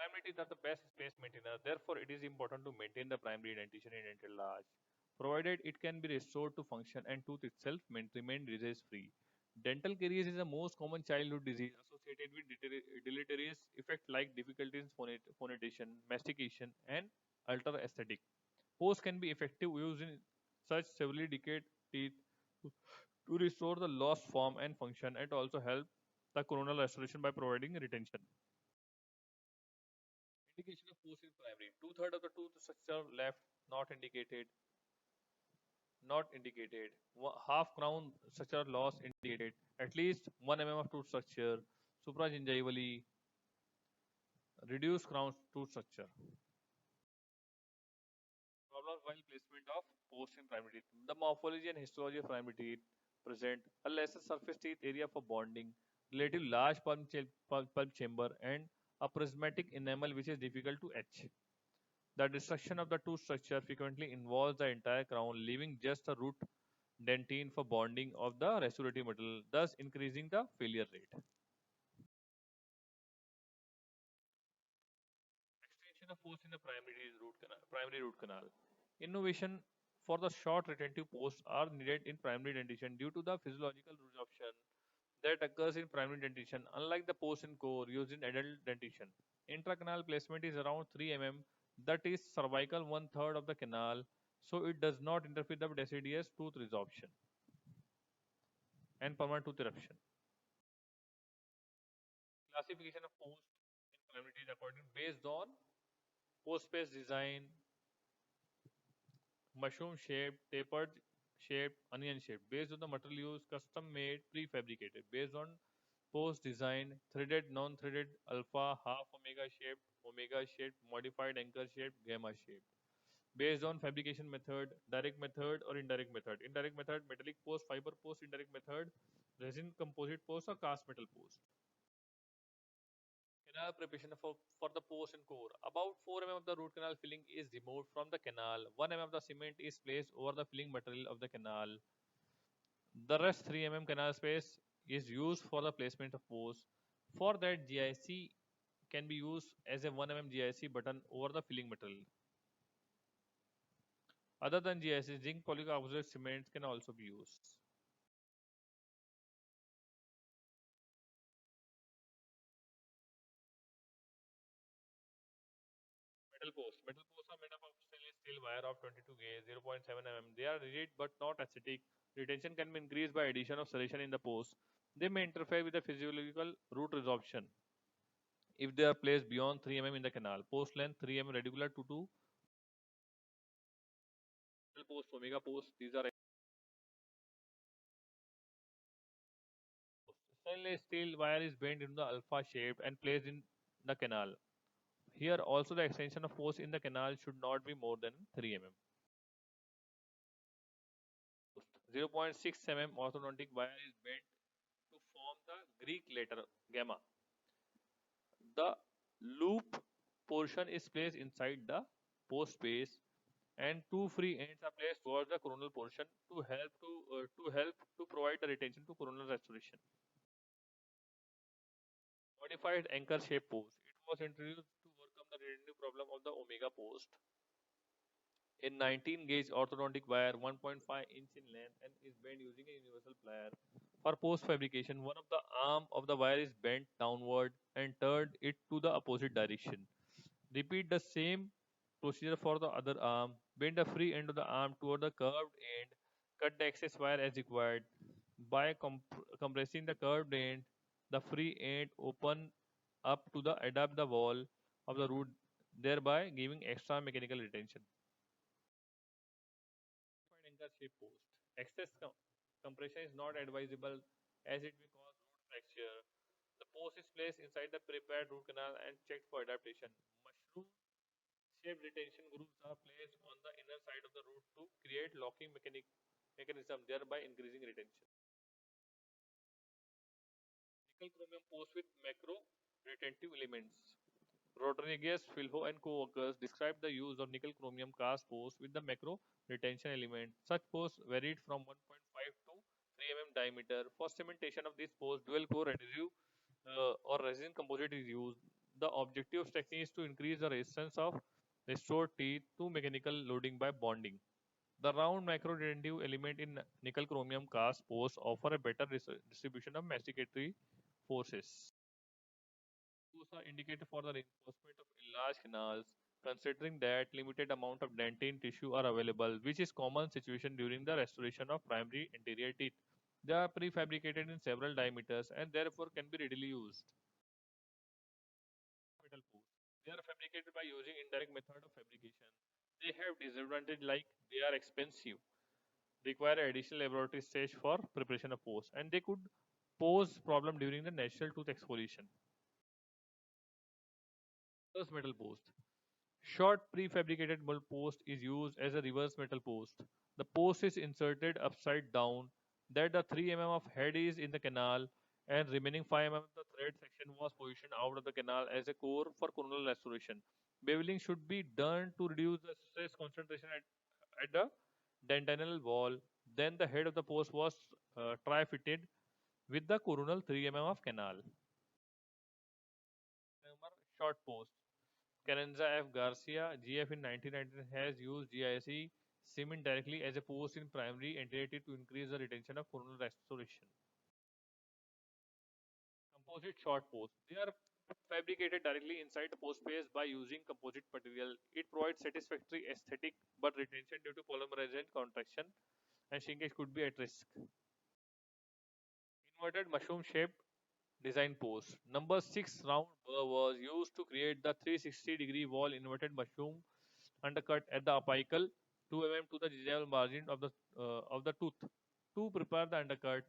Primary teeth are the best space maintainer. Therefore, it is important to maintain the primary dentition in dental arch, provided it can be restored to function and tooth itself remain disease-free. Dental caries is the most common childhood disease associated with deleterious effects like difficulties in phonation, mastication, and alter aesthetic. Pose can be effective used in such severely decayed teeth to to restore the lost form and function and also help the coronal restoration by providing retention. Indication of pose in primary. Two-thirds of the tooth structure left not indicated, not indicated. Half crown structure loss indicated. At least 1 mm of tooth structure. Supragingivally reduced crown tooth structure. Problems while placement of post in primary teeth. The morphology and histology of primary teeth present a lesser surface teeth area for bonding, relative large pulp chamber, and a prismatic enamel which is difficult to etch. The destruction of the tooth structure frequently involves the entire crown, leaving just a root dentine for bonding of the restorative material, thus increasing the failure rate. Extension of post in the primary root canal. Innovation for the short retentive posts are needed in primary dentition due to the physiological resorption that occurs in primary dentition, unlike the post and core used in adult dentition. Intracanal placement is around 3 mm, that is cervical one third of the canal, so it does not interfere with deciduous tooth resorption and permanent tooth eruption. Classification of post in primary teeth according based on post space design, mushroom shaped, tapered shaped, onion shaped. Based on the material used, custom made, prefabricated. Based on post design, threaded, non threaded, alpha, half omega shaped, modified anchor shaped, gamma shaped. Based on fabrication method, direct method or indirect method. Indirect method, metallic post, fiber post, indirect method, resin composite post or cast metal post. Canal preparation for the post and core. About 4 mm of the root canal filling is removed from the canal. 1 mm of the cement is placed over the filling material of the canal. The rest 3 mm canal space is used for the placement of post. For that, GIC can be used as a 1 mm GIC button over the filling material. Other than GIC, zinc polycarbonate cement can also be used. Metal posts. Metal posts are made up of stainless steel wire of 22 gauge, 0.7 mm. They are rigid but not acidic. Retention can be increased by addition of serration in the post. They may interfere with the physiological root resorption if they are placed beyond 3 mm in the canal. Post length 3 mm regular to 2 metal post, omega post. These are stainless steel wire is bent into the alpha shape and placed in the canal. Here also the extension of post in the canal should not be more than 3 mm. 0.6 mm orthodontic wire is bent to form the Greek letter gamma. The loop portion is placed inside the post space and two free ends are placed towards the coronal portion to provide the retention to coronal restoration. Modified anchor shape post. It was introduced to overcome the retentive problem of the omega post. In 19 gauge orthodontic wire 1.5 inch in length and is bent using a universal plier. For post fabrication, one of the arm of the wire is bent downward and turned it to the opposite direction. Repeat the same procedure for the other arm. Bend the free end of the arm toward the curved end. Cut the excess wire as required. By compressing the curved end, the free end open up to the adapt the wall of the root, thereby giving extra mechanical retention. Anchor shape post. Compression is not advisable as it may cause root fracture. The post is placed inside the prepared root canal and checked for adaptation. Mushroom shaped retention grooves are placed on the inner side of the root to create locking mechanism, thereby increasing retention. Nickel chromium post with macro retentive elements. Rodriguez, Filho, and co-workers described the use of nickel chromium cast posts with the macro retention element. Such posts varied from 1.5 to 3 mm diameter. For cementation of this post, dual core adhesive or resin composite is used. The objective of stacking is to increase the resistance of restored teeth to mechanical loading by bonding. The round macro-retentive element in nickel chromium cast posts offer a better distribution of masticating forces. Those are indicated for the reinforcement of enlarged canals, considering that limited amount of dentin tissue are available, which is common situation during the restoration of primary anterior teeth. They are prefabricated in several diameters and therefore can be readily used. Metal posts. They are fabricated by using indirect method of fabrication. They have disadvantage like they are expensive, require additional laboratory stage for preparation of posts, and they could pose problem during the natural tooth exfoliation. Reverse metal post. Short prefabricated metal post is used as a reverse metal post. The post is inserted upside down that the 3 mm of head is in the canal and remaining 5 mm of the thread section was positioned out of the canal as a core for coronal restoration. Beveling should be done to reduce the stress concentration at the dentinal wall. Then the head of the post was tri-fitted with the coronal 3 mm of canal. Short post. Carenza F. Garcia, GF in 1919 has used GIC cement directly as a post in primary anterior to increase the retention of coronal restoration. Composite short posts. They are fabricated directly inside the post space by using composite material. It provides satisfactory aesthetic, but retention due to polymerization contraction and shrinkage could be at risk. Inverted mushroom shaped design post. Number 6 round burr was used to create the 360-degree wall inverted mushroom undercut at the apical 2 mm to the gingival margin of the tooth. To prepare the undercut,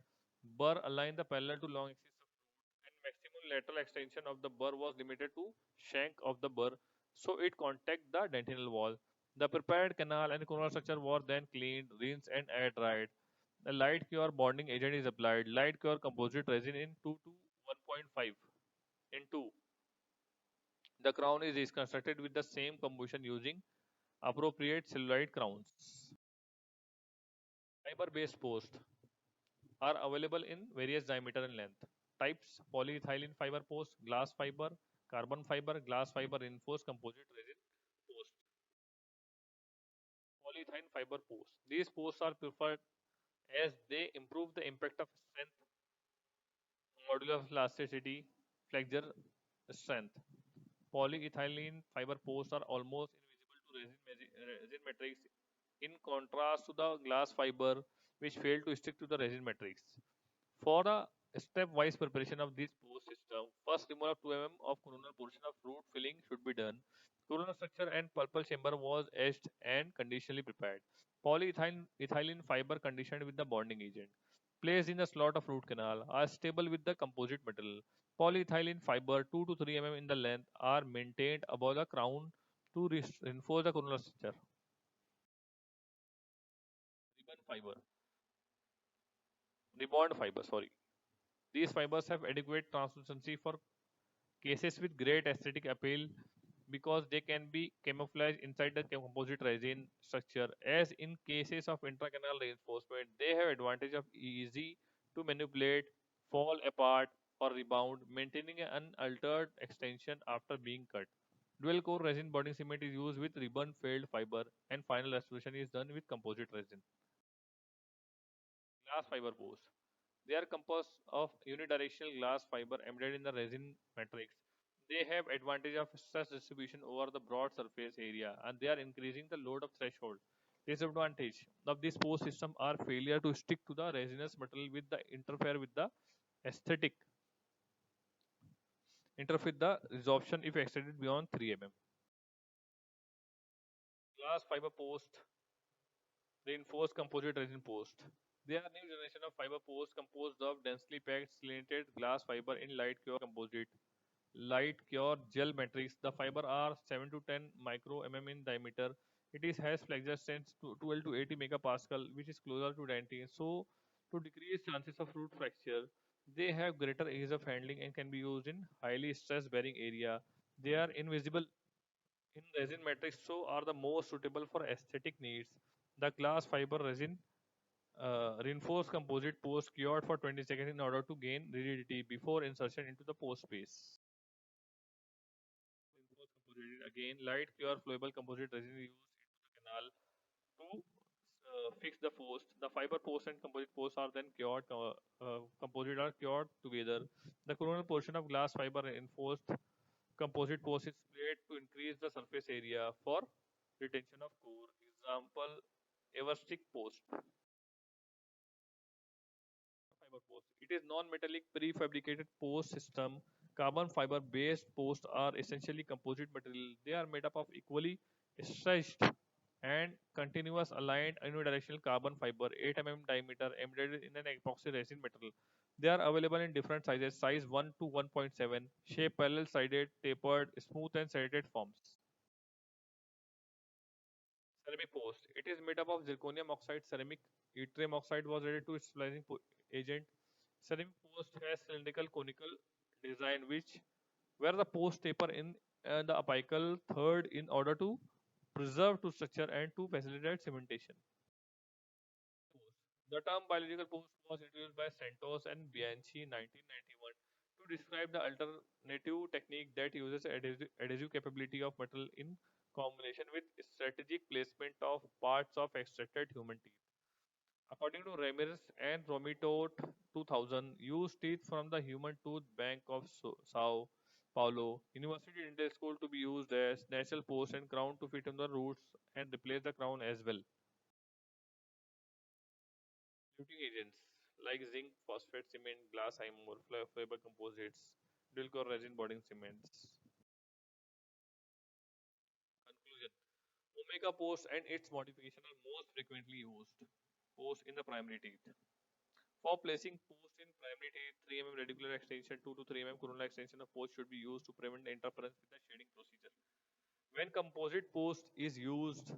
burr aligned the parallel to long axis of root and maximum lateral extension of the burr was limited to shank of the burr so it contact the dentinal wall. The prepared canal and coronal structure were then cleaned, rinsed and air dried. A light cure bonding agent is applied. Light cure composite resin in 2 to 1.5 in 2. The crown is reconstructed with the same combustion using appropriate celluloid crowns. Fiber-based posts are available in various diameter and length. Types: polyethylene fiber post, glass fiber, carbon fiber, glass fiber reinforced composite resin post. Polyethylene fiber posts. These posts are preferred as they improve the impact of strength, modular of elasticity, flexure strength. Polyethylene fiber posts are almost invisible to resin matrix in contrast to the glass fiber which fail to stick to the resin matrix. For the stepwise preparation of this post system, first removal of 2 mm of coronal portion of root filling should be done. Coronal structure and pulpal chamber was etched and conditionally prepared. Polyethylene fiber conditioned with the bonding agent. Placed in the slot of root canal are stable with the composite material. Polyethylene fiber 2 to 3 mm in the length are maintained above the crown to reinforce the coronal structure. Ribbon fiber, Ribbond fiber, sorry. These fibers have adequate translucency for cases with great aesthetic appeal because they can be camouflaged inside the composite resin structure. As in cases of intracanal reinforcement, they have advantage of easy to manipulate, fall apart or rebound, maintaining an unaltered extension after being cut. Dual core resin bonding cement is used with ribbon failed fiber and final restoration is done with composite resin. Glass fiber post. They are composed of unidirectional glass fiber embedded in the resin matrix. They have advantage of stress distribution over the broad surface area and they are increasing the load of threshold. Disadvantage of this post system are failure to stick to the resinous material with the interfere with the aesthetic, interfere with the resorption if extended beyond 3 mm. Glass fiber post, reinforced composite resin post. They are new generation of fiber posts composed of densely packed slanted glass fiber in light cure composite light cure gel matrix. The fiber are 7 to 10 micro mm in diameter. It is has flexure strength to 12 to 80 megapascal, which is closer to dentine. So, to decrease chances of root fracture, they have greater ease of handling and can be used in highly stress bearing area. They are invisible in resin matrix, so are the most suitable for aesthetic needs. The glass fiber resin reinforced composite post cured for 20 seconds in order to gain rigidity before insertion into the post space. Again, light, pure, flowable composite resin is used into the canal to fix the post. The fiber post and composite posts are then cured. Composite are cured together. The coronal portion of glass fiber reinforced composite post is sprayed to increase the surface area for retention of core. Example: Everstick post. Fiber post. It is non-metallic prefabricated post system. Carbon fiber based posts are essentially composite material. They are made up of equally stretched and continuous aligned unidirectional carbon fiber 8 mm diameter embedded in an epoxy resin metal. They are available in different sizes, size 1 to 1.7, shape parallel sided, tapered, smooth and serrated forms. Ceramic post. It is made up of zirconium oxide ceramic. Yttrium oxide was added to its stabilizing agent. Ceramic post has cylindrical conical design which where the post taper in the apical third in order to preserve to structure and to facilitate cementation. The term biological post was introduced by Santos and Bianchi in 1991 to describe the alternative technique that uses adhesive capability of metal in combination with strategic placement of parts of extracted human teeth. According to Ramirez and Romito 2000, used teeth from the Human Tooth Bank of Sao Paulo University Dental School to be used as natural post and crown to fit on the roots and replace the crown as well. Luting agents like zinc, phosphate cement, glass iron, fiber composites, dual core resin bonding cements. Conclusion: Omega post and its modification are most frequently used post in the primary teeth. For placing post in primary teeth, 3 mm radicular extension, 2 to 3 mm coronal extension of post should be used to prevent interference with the shading procedure. When composite post is used,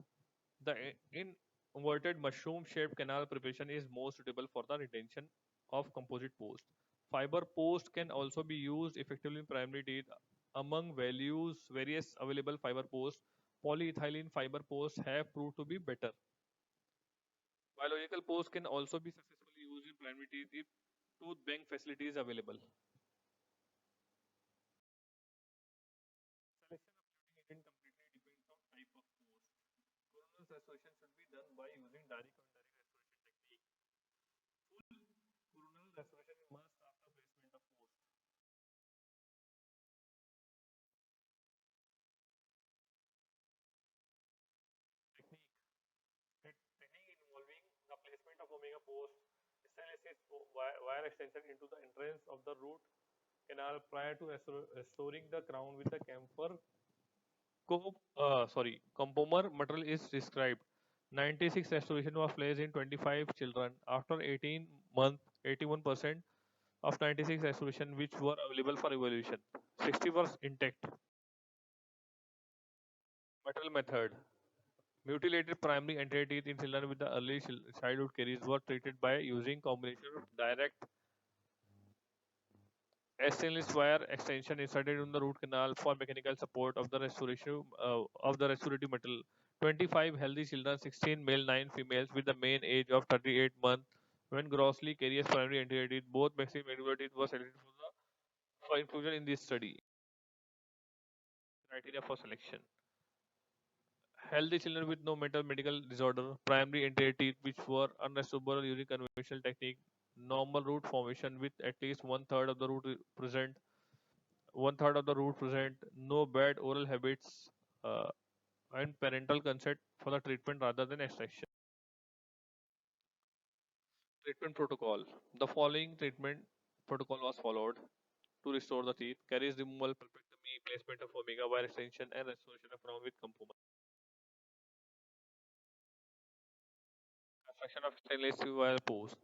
the inverted mushroom shaped canal preparation is more suitable for the retention of composite post. Fiber post can also be used effectively in primary teeth. Among various available fiber posts, polyethylene fiber posts have proved to be better. Biological posts can also be successfully used in primary teeth if tooth bank facility is available. Selection of fluting agent completely depends on type of post. Coronal restoration should be done by using direct or indirect restoration technique. Full coronal restoration must after placement of post. Technique. Technique involving the placement of omega post, stainless steel wire extension into the entrance of the root canal prior to restoring the crown with the camphor compomer material is described. 96 restoration was placed in 25 children. After 18 months, 81% of 96 restoration which were available for evaluation. 60 were intact. Metal method. Mutilated primary anterior teeth in children with the early childhood caries were treated by using combination of direct stainless wire extension inserted in the root canal for mechanical support of the restoration of the restorative metal. 25 healthy children, 16 male, 9 females, with the mean age of 38 months when grossly carious primary anterior teeth, both maximum mandibular teeth were selected for inclusion in this study. Criteria for selection: healthy children with no mental medical disorder, primary anterior teeth which were unrestorable using conventional technique, normal root formation with at least present one third of the root present, no bad oral habits, uh, and parental consent for the treatment rather than extraction. Treatment protocol: the following treatment protocol was followed to restore the teeth: caries removal, pulpectomy, placement of omega wire extension, and restoration of crown with component. Construction of stainless steel wire post.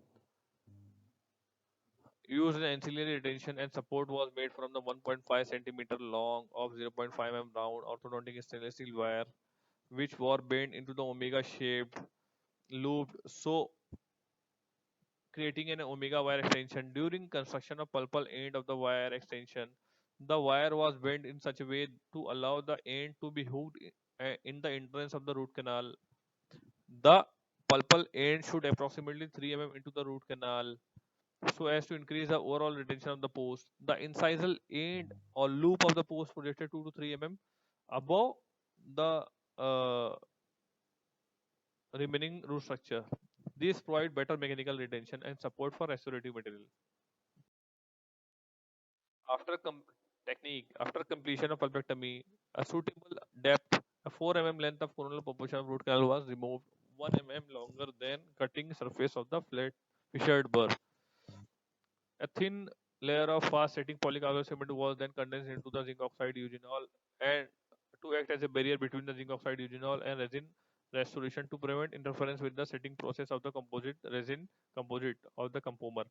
Used in ancillary retention and support was made from the 1.5 centimeter long of 0.5 mm round orthodontic stainless steel wire, which were bent into the omega shaped loop, so creating an omega wire extension. During construction of pulpal end of the wire extension, the wire was bent in such a way to allow the end to be hooked in the entrance of the root canal. The pulpal end should approximately 3 mm into the root canal so as to increase the overall retention of the post. The incisal end or loop of the post projected 2 to 3 mm above the uh, remaining root structure. These provide better mechanical retention and support for restorative material. After after completion of pulpectomy, a suitable depth, a 4 mm length of coronal proportion of root canal was removed, 1 mm longer than cutting surface of the flat fissured burr. A thin layer of fast-setting polycarbonate cement was then condensed into the zinc oxide eugenol and to act as a barrier between the zinc oxide eugenol and resin restoration to prevent interference with the setting process of the composite resin composite of the compomer.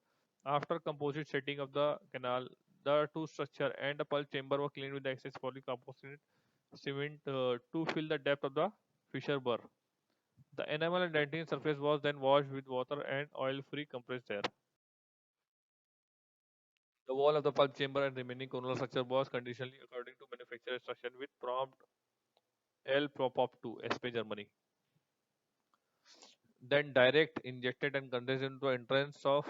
After composite setting of the canal, the two structure and the pulp chamber were cleaned with the excess polycarbonate cement to fill the depth of the fissure burr. The enamel and dentin surface was then washed with water and oil-free compressed air. The wall of the pulp chamber and remaining coronal structure was conditionally according to manufacturer instruction with prompt L Prop 2, SP Germany. Then direct injected and condensed into the entrance of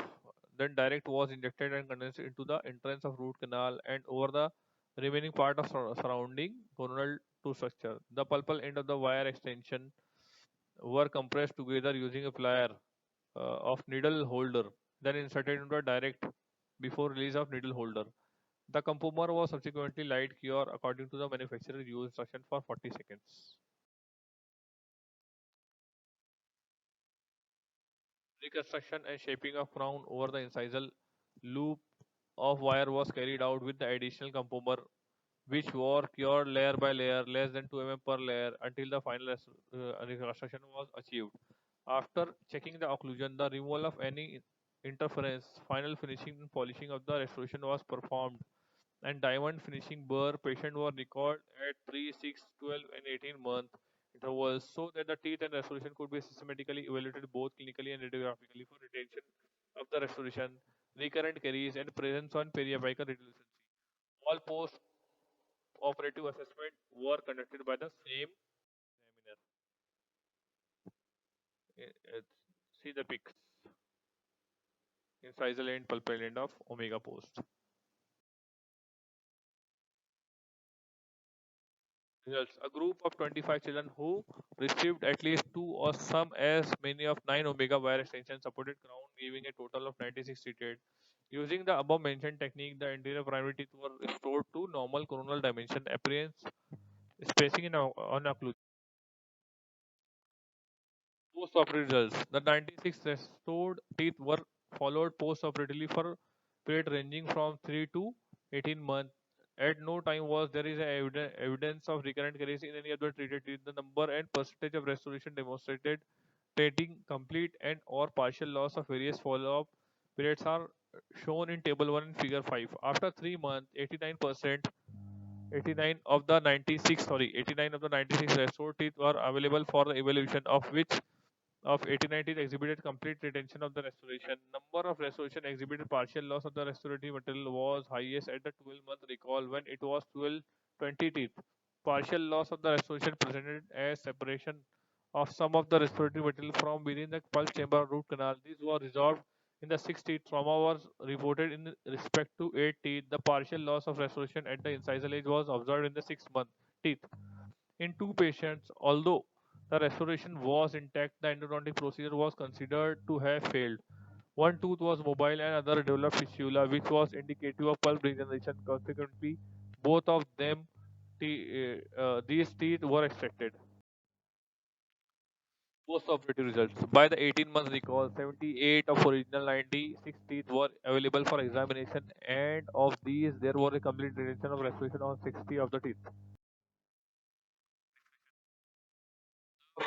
then direct was injected and condensed into the entrance of root canal and over the remaining part of surrounding coronal two structure. The pulpal end of the wire extension were compressed together using a plier of needle holder, then inserted into a direct before release of needle holder. The compomer was subsequently light cure according to the manufacturer's use instruction for 40 seconds. Reconstruction and shaping of crown over the incisal loop of wire was carried out with the additional compomer, which were cured layer by layer, less than 2 mm per layer, until the final reconstruction was achieved. After checking the occlusion, the removal of any interference, final finishing and polishing of the restoration was performed, and diamond finishing burr patient were recalled at 3, 6, 12, and 18-month intervals so that the teeth and restoration could be systematically evaluated both clinically and radiographically for retention of the restoration, recurrent caries, and presence on periapical radiolucency. All post-operative assessment were conducted by the same examiner. See the pics. Incisal end, pulpal end of omega post. Results. A group of 25 children who received at least two or some as many of 9 omega wire extensions supported crown, giving a total of 96 treated. Using the above mentioned technique, the anterior primary teeth were restored to normal coronal dimension, appearance, spacing in on occlusion. Post-operative results. The 96 restored teeth were followed post-operatively for period ranging from 3 to 18 months. At no time was there is evidence of recurrent caries in any of the treated teeth. The number and percentage of restoration demonstrated stating complete and or partial loss of various follow-up periods are shown in table 1 in figure 5. After 3 months, 89% 89 of the 96 sorry 89 of the 96 restored teeth were available for the evaluation, of which of 1890 exhibited complete retention of the restoration. Number of restoration exhibited partial loss of the restorative material was highest at the 12-month recall when it was 1220 teeth. Partial loss of the restoration presented as separation of some of the restorative material from within the pulse chamber root canal. These were resolved in the 6 teeth. Trauma was reported in respect to 8 teeth. The partial loss of restoration at the incisal edge was observed in the 6-month teeth. In two patients, although the restoration was intact, the endodontic procedure was considered to have failed. One tooth was mobile and other developed fistula, which was indicative of pulp regeneration. Consequently, both of them, these teeth were extracted. Post-operative results. By the 18-month recall, 78 of original 96 teeth were available for examination, and of these, there was a complete retention of restoration on 60 of the teeth.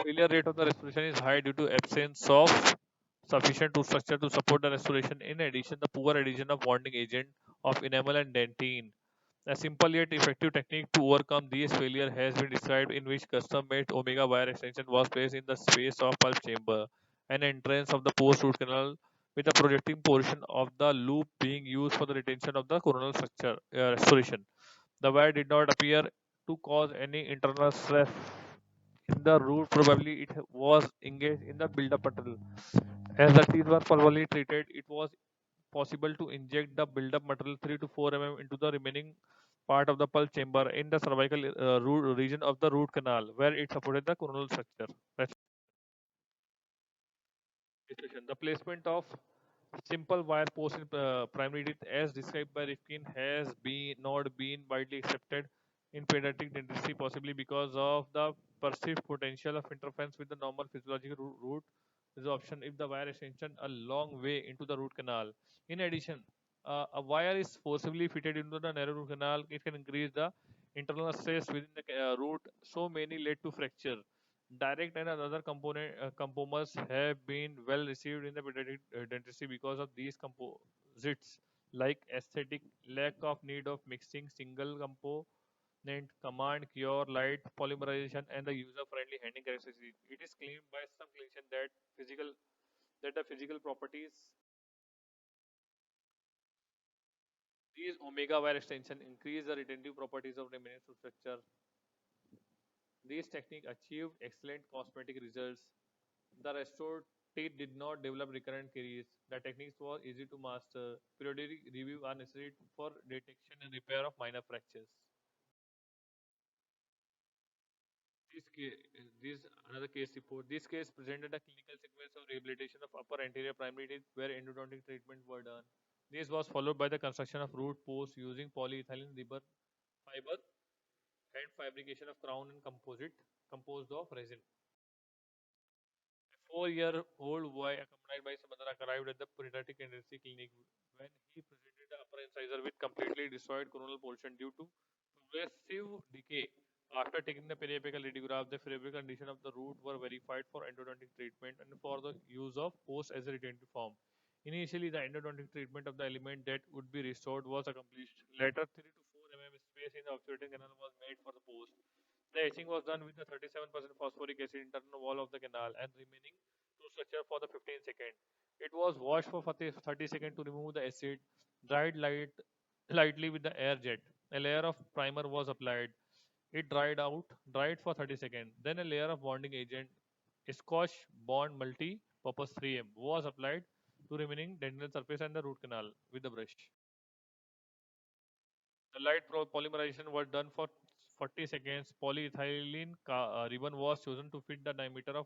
Failure rate of the restoration is high due to absence of sufficient tooth structure to support the restoration. In addition, the poor addition of bonding agent of enamel and dentine. A simple yet effective technique to overcome these failures has been described, in which custom-made omega wire extension was placed in the space of pulp chamber and entrance of the post root canal, with the projecting portion of the loop being used for the retention of the coronal structure restoration. The wire did not appear to cause any internal stress in the root. Probably it was engaged in the build-up material. As the teeth were fully treated, it was possible to inject the build-up material 3 to 4 mm into the remaining part of the pulse chamber in the cervical region of the root canal, where it supported the coronal structure. Restriction. The placement of simple wire post in primary teeth, as described by Rifkin, has been not been widely accepted in pediatric dentistry, possibly because of the perceived potential of interference with the normal physiological root resorption if the wire extension a long way into the root canal. In addition, a wire is forcibly fitted into the narrow root canal. It can increase the internal stress within the root, so many lead to fracture. Direct and other components have been well received in the pediatric dentistry because of these composites, like aesthetic, lack of need of mixing single component, command, cure, light, polymerization, and the user-friendly handling characteristics. It is claimed by some clinicians that the physical properties these omega wire extension increase the retentive properties of remaining structure. These techniques achieved excellent cosmetic results. The restored teeth did not develop recurrent caries. The techniques were easy to master. Periodic review are necessary for detection and repair of minor fractures. This another case report. This case presented a clinical sequence of rehabilitation of upper anterior primary teeth where endodontic treatment were done. This was followed by the construction of root posts using polyethylene rubber fiber and fabrication of crown and composite composed of resin. A 4-year-old boy, accompanied by some other, arrived at the pediatric emergency clinic when he presented the upper incisor with completely destroyed coronal portion due to progressive decay. After taking the periapical radiograph, the favorable condition of the root were verified for endodontic treatment and for the use of post as a retentive form. Initially, the endodontic treatment of the element that would be restored was accomplished. Later, 3 to 4 space in the obturating canal was made for the post. The etching was done with the 37% phosphoric acid internal wall of the canal and remaining to structure for the 15 seconds. It was washed for 30 seconds to remove the acid, dried lightly with the air jet. A layer of primer was applied. It dried for 30 seconds. Then a layer of bonding agent, Scotch Bond Multi-Purpose 3M, was applied to remaining dental surface and the root canal with the brush. The light polymerization was done for 40 seconds. Polyethylene ribbon was chosen to fit the diameter of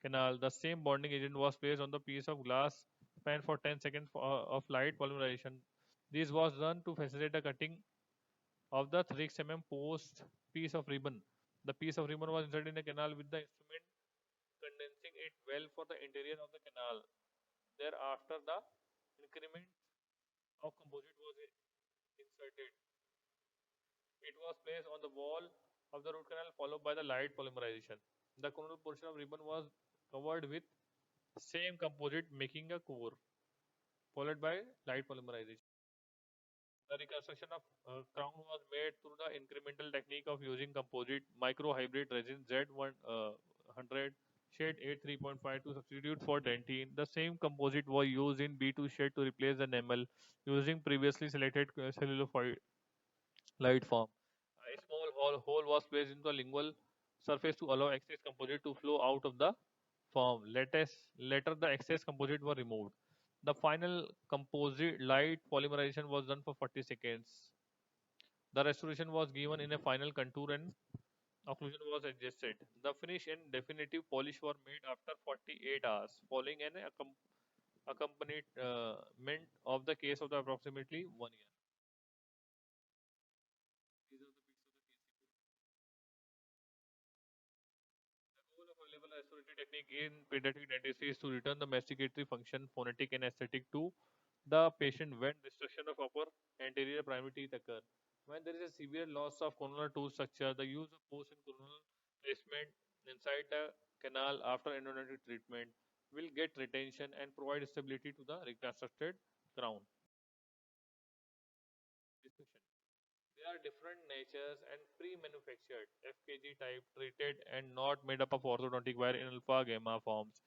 canal. The same bonding agent was placed on the piece of glass pan for 10 seconds of light polymerization. This was done to facilitate the cutting of the 3 post piece of ribbon. The piece of ribbon was inserted in the canal with the instrument condensing it well for the interior of the canal. Thereafter, the increment of composite was inserted. It was placed on the wall of the root canal followed by the light polymerization. The coronal portion of ribbon was covered with same composite making a core, followed by light polymerization. The reconstruction of crown was made through the incremental technique of using composite microhybrid resin Z100 shade 83.5 to substitute for dentine. The same composite was used in B2 shade to replace the enamel using previously selected celluloid light form. A small hole was placed into the lingual surface to allow excess composite to flow out of the form. Later, the excess composite were removed. The final composite light polymerization was done for 40 seconds. The restoration was given in a final contour and occlusion was adjusted. The finish and definitive polish were made after 48 hours, following an accompaniment of the case of the approximately 1 year. These are the bits of the case. The goal of available restorative technique in pediatric dentistry is to return the masticatory function, phonetic and aesthetic to the patient when destruction of upper anterior primary teeth occur. When there is a severe loss of coronal tooth structure, the use of post and coronal placement inside the canal after endodontic treatment will get retention and provide stability to the reconstructed crown. Discussion. There are different natures and pre-manufactured FKG type treated and not made up of orthodontic wire in alpha gamma forms.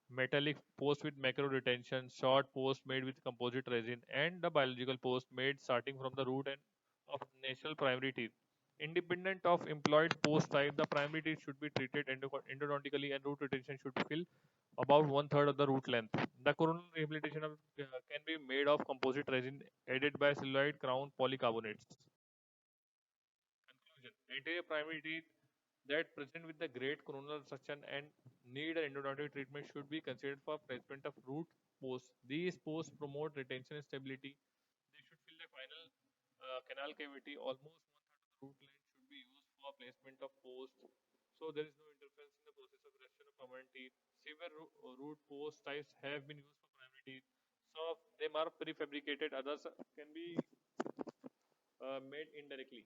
Metallic post with macro retention, short post made with composite resin, and the biological post made starting from the root and of natural primary teeth. Independent of employed post type, the primary teeth should be treated endodontically and root retention should fill about one third of the root length. The coronal rehabilitation can be made of composite resin aided by celluloid crown polycarbonates. Anterior primary teeth that present with the great coronal obstruction and need an endodontic treatment should be considered for placement of root posts. These posts promote retention and stability. They should fill the final canal cavity. Almost one third of the root length should be used for placement of posts, so there is no interference in the process of erection of permanent teeth. Several root post types have been used for primary teeth. Some of them are prefabricated, others can be made indirectly.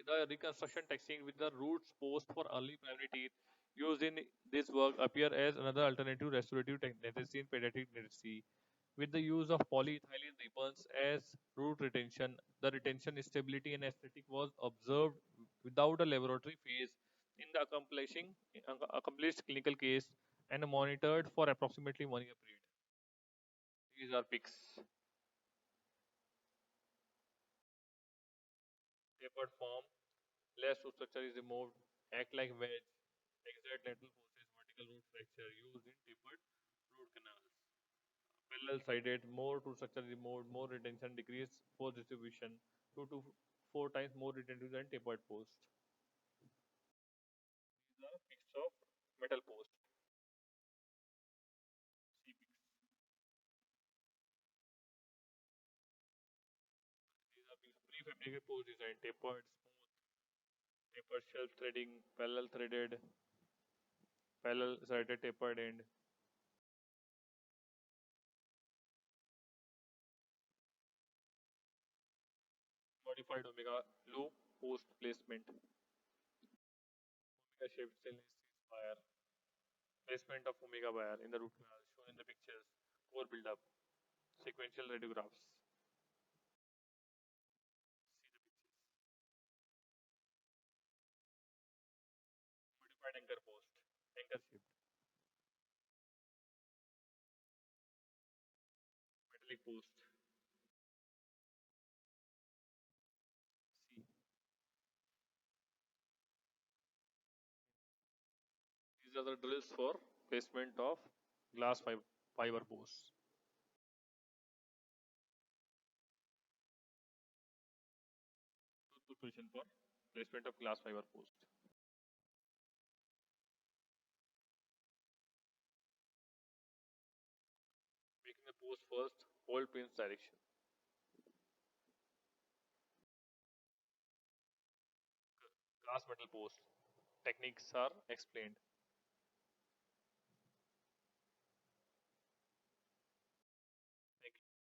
The reconstruction technique with the roots post for early primary teeth used in this work appear as another alternative restorative technique in pediatric dentistry. With the use of polyethylene ribbons as root retention, the retention stability and aesthetic was observed without a laboratory phase in the accomplished clinical case and monitored for approximately 1 year period. These are pics. Tapered form, less root structure is removed, act like wedge, exert lateral forces, vertical root fracture used in tapered root canals. Parallel sided, more root structure removed, more retention, decreased force distribution, 2 to 4 times more retentive than tapered post. These are pics of metal post. See pics. These are prefabricated post design, tapered, tapered shelf threading, parallel sided tapered end, modified omega loop post placement, omega shaped stainless steel wire, placement of omega wire in the root canal shown in the pictures, core buildup, sequential radiographs. Modified anchor post, anchor shaped, metallic post. See, these are the drills for placement of glass fiber posts. Tooth position for placement of glass fiber post. Making the post first, hold pin's direction. Glass metal post. Techniques are explained.